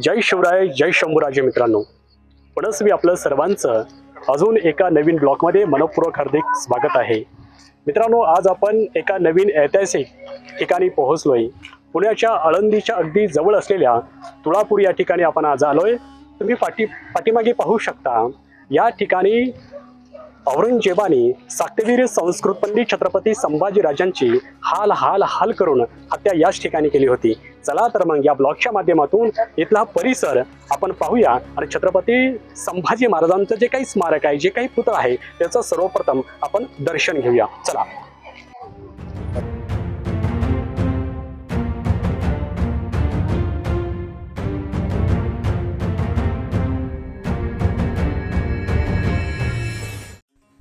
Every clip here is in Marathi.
जय शिवराय, जय शंभूराजे मित्रांनो. पुनस्वी आपलं सर्वांचं अजून एका नवीन ब्लॉगमध्ये मनपूर्वक हार्दिक स्वागत आहे. मित्रांनो, आज आपण एका नवीन ऐतिहासिक ठिकाणी पोहोचलोय. पुण्याच्या आळंदीच्या अगदी जवळ असलेल्या तुळापूर या ठिकाणी आपण आज आलोय. तुम्ही पाठीमागे पाहू शकता. या ठिकाणी औरंगजेबाने साक्तवीर संस्कृत पंडित छत्रपती संभाजीराजांची हाल करून हत्या याच ठिकाणी केली होती. चला तर मग या ब्लॉगच्या माध्यमातून इथला परिसर आपण पाहूया आणि छत्रपती संभाजी महाराजांचं जे काही स्मारक आहे, जे काही पुतळा आहे, त्याचं सर्वप्रथम आपण दर्शन घेऊया. चला.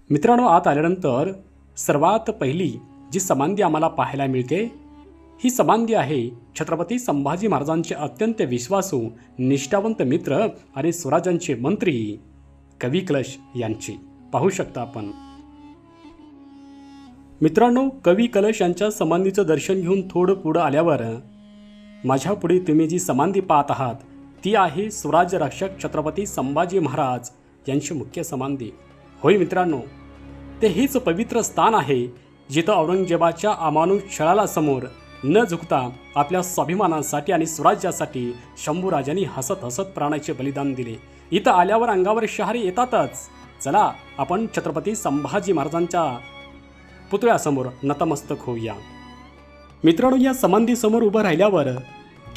मित्रांनो, आत आल्यानंतर सर्वात पहिली जी समाधी आम्हाला पाहायला मिळते, ही समाधी आहे छत्रपती संभाजी महाराजांचे अत्यंत विश्वासू, निष्ठावंत मित्र आणि स्वराज्यांचे मंत्री कवी कलश यांची. पाहू शकता आपण. मित्रांनो, कवी कलश यांच्या समाधीचं दर्शन घेऊन थोडं पुढं आल्यावर माझ्या पुढे तुम्ही जी समाधी पाहत आहात ती आहे स्वराज्य रक्षक छत्रपती संभाजी महाराज यांची मुख्य समाधी. होय मित्रांनो, ते हेच पवित्र स्थान आहे जिथं औरंगजेबाच्या अमानुष छळाला समोर न झुकता आपल्या स्वाभिमानासाठी आणि स्वराज्यासाठी शंभूराजांनी हसत हसत प्राणाचे बलिदान दिले. इथं आल्यावर अंगावर शहारे येतातच. चला आपण छत्रपती संभाजी महाराजांच्या पुतळ्यासमोर नतमस्तक होऊया. मित्रांनो, या समाधीसमोर उभं राहिल्यावर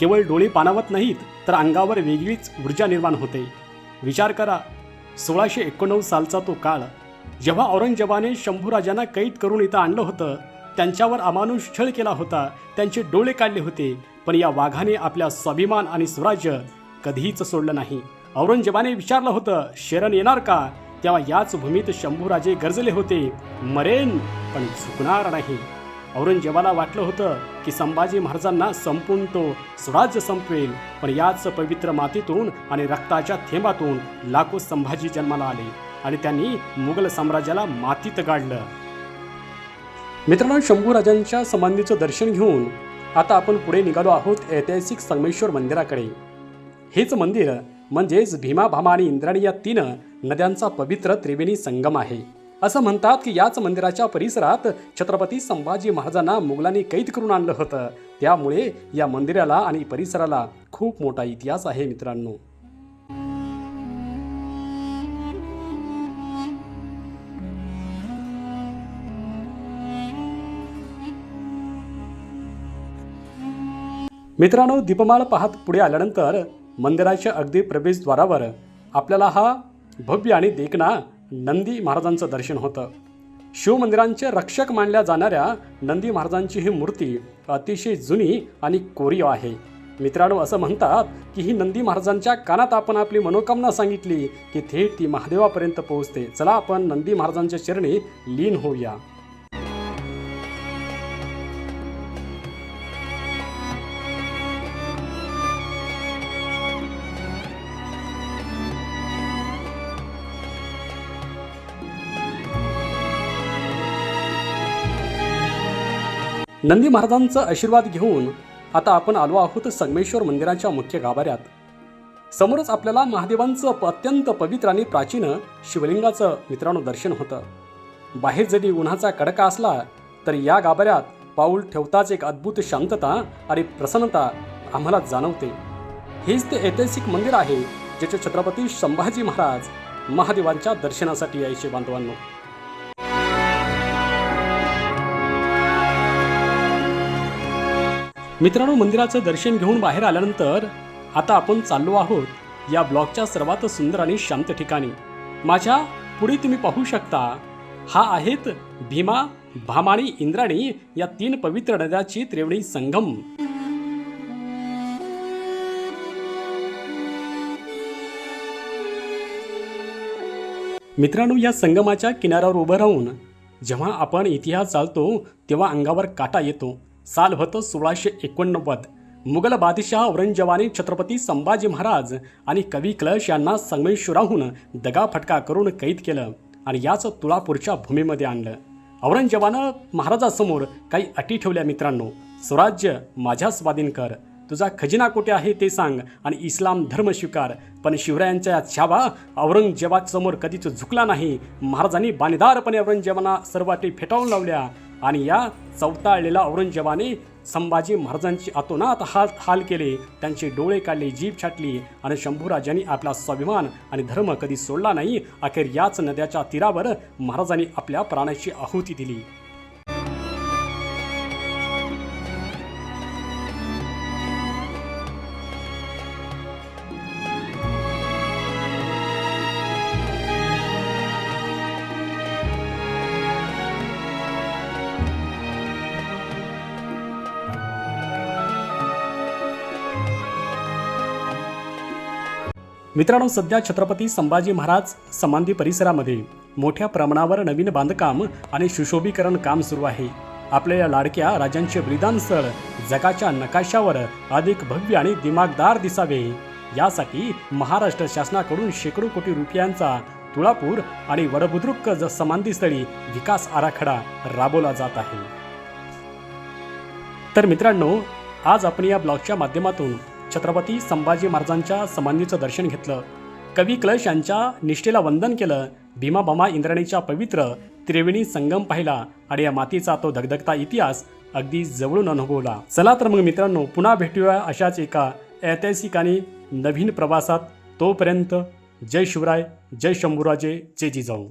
केवळ डोळे पाणावत नाहीत तर अंगावर वेगळीच ऊर्जा निर्माण होते. विचार करा, 1689 सालचा तो काळ, जेव्हा औरंगजेबाने शंभूराजांना कैद करून इथं आणलं होतं. त्यांच्यावर अमानुष छळ केला होता, त्यांचे डोळे काढले होते, पण या वाघाने आपल्या स्वाभिमान आणि स्वराज्य कधीच सोडलं नाही. औरंगजेबाने विचारलं होतं, शरण येणार का? तेव्हा याच भूमीत शंभूराजे गरजले होते, मरेन पण झुकणार नाही. औरंगजेबाला वाटलं होतं की संभाजी महाराजांना संपून तो स्वराज्य संपवेल, पण याच पवित्र मातीतून आणि रक्ताच्या थेंबातून लाखो संभाजी जन्माला आले आणि त्यांनी मुघल साम्राज्याला मातीत गाडलं. मित्रांनो, शंभूराजांच्या समाधीचं दर्शन घेऊन आता आपण पुढे निघालो आहोत ऐतिहासिक संगमेश्वर मंदिराकडे. हेच मंदिर म्हणजेच भीमा, भामा आणि इंद्राणी या 3 नद्यांचा पवित्र त्रिवेणी संगम आहे. असं म्हणतात की याच मंदिराच्या परिसरात छत्रपती संभाजी महाराजांना मुघलांनी कैद करून आणलं होतं. त्यामुळे या मंदिराला आणि परिसराला खूप मोठा इतिहास आहे. मित्रांनो, मित्रांनो, दीपमाळ पाहत पुढे आल्यानंतर मंदिराच्या अगदी प्रवेशद्वारावर आपल्याला हा भव्य आणि देखणा नंदी महाराजांचं दर्शन होतं. शिवमंदिरांचे रक्षक मानल्या जाणाऱ्या नंदी महाराजांची ही मूर्ती अतिशय जुनी आणि कोरीव आहे. मित्रांनो, असं म्हणतात की ही नंदी महाराजांच्या कानात आपण आपली मनोकामना सांगितली की थेट ती महादेवापर्यंत पोहोचते. चला आपण नंदी महाराजांच्या चरणी लीन होऊया. नंदी महाराजांचा आशीर्वाद घेऊन आता आपण आलो आहोत संगमेश्वर मंदिराच्या मुख्य गाभाऱ्यात. समोरच आपल्याला महादेवांचं अत्यंत पवित्र आणि प्राचीन शिवलिंगाचं मित्रांनो दर्शन होतं. बाहेर जरी उन्हाचा कडका असला तर या गाभाऱ्यात पाऊल ठेवताच एक अद्भुत शांतता आणि प्रसन्नता आम्हाला जाणवते. हेच ते ऐतिहासिक मंदिर आहे जिथे छत्रपती संभाजी महाराज महादेवांच्या दर्शनासाठी यायचे. बांधवांनो, मित्रांनो, मंदिराचं दर्शन घेऊन बाहेर आल्यानंतर आता आपण चाललो आहोत या ब्लॉकच्या सर्वात सुंदर आणि शांत ठिकाणी. माझ्या पुढे तुम्ही पाहू शकता, हा आहेत भीमा, भामा आणि इंद्राणी या 3 पवित्र नद्याची त्रिवेणी संगम. मित्रांनो, या संगमाच्या किनाऱ्यावर उभं राहून जेव्हा आपण इतिहास चालतो तेव्हा अंगावर काटा येतो. साल होतं 1689. मुघल बादशाह औरंगजेबाने छत्रपती संभाजी महाराज आणि कवी कलश यांना संगमेश्वराहून दगाफटका करून कैद केलं आणि याच तुळापूरच्या भूमीमध्ये आणलं. औरंगजेबानं महाराजासमोर काही अटी ठेवल्या. मित्रांनो, स्वराज्य माझ्या स्वाधीन कर, तुझा खजिना कुठे आहे ते सांग आणि इस्लाम धर्म स्वीकार. पण शिवरायांच्या छावा औरंगजेबासमोर कधीच झुकला नाही. महाराजांनी बाणेदारपणे औरंगजेबांना सर्व अटी फेटाळून लावल्या आणि या चवताळलेल्या औरंगजेबाने संभाजी महाराजांची अतोनात हाल केले. त्यांचे डोळे काढले, जीभ छाटली आणि शंभूराजांनी आपला स्वाभिमान आणि धर्म कधी सोडला नाही. अखेर याच नद्याच्या तीरावर महाराजांनी आपल्या प्राणाची आहुती दिली. मित्रांनो, सध्या छत्रपती संभाजी महाराज समाधी परिसरामध्ये मोठ्या प्रमाणावर नवीन बांधकाम आणि सुशोभीकरण काम सुरू आहे. आपल्या या लाडक्या राजांचे बलिदान स्थळ जगाच्या नकाशावर अधिक भव्य आणि दिमागदार दिसावे यासाठी महाराष्ट्र शासनाकडून शेकडो कोटी रुपयांचा तुळापूर आणि वडबुद्रुक समाधीस्थळी विकास आराखडा राबवला जात आहे. तर मित्रांनो, आज आपण या ब्लॉगच्या माध्यमातून छत्रपती संभाजी महाराजांच्या समाधीचं दर्शन घेतलं. कवी कलश यांच्या निष्ठेला वंदन केलं. भीमाबामा इंद्राणीच्या पवित्र त्रिवेणी संगम पाहिला आणि या मातीचा तो धगधगता इतिहास अगदी जवळून अनुभवला. चला तर मग मित्रांनो, पुन्हा भेटूया अशाच एका ऐतिहासिक आणि नवीन प्रवासात. तोपर्यंत जय शिवराय, जय शंभूराजे, जय जिजाऊ.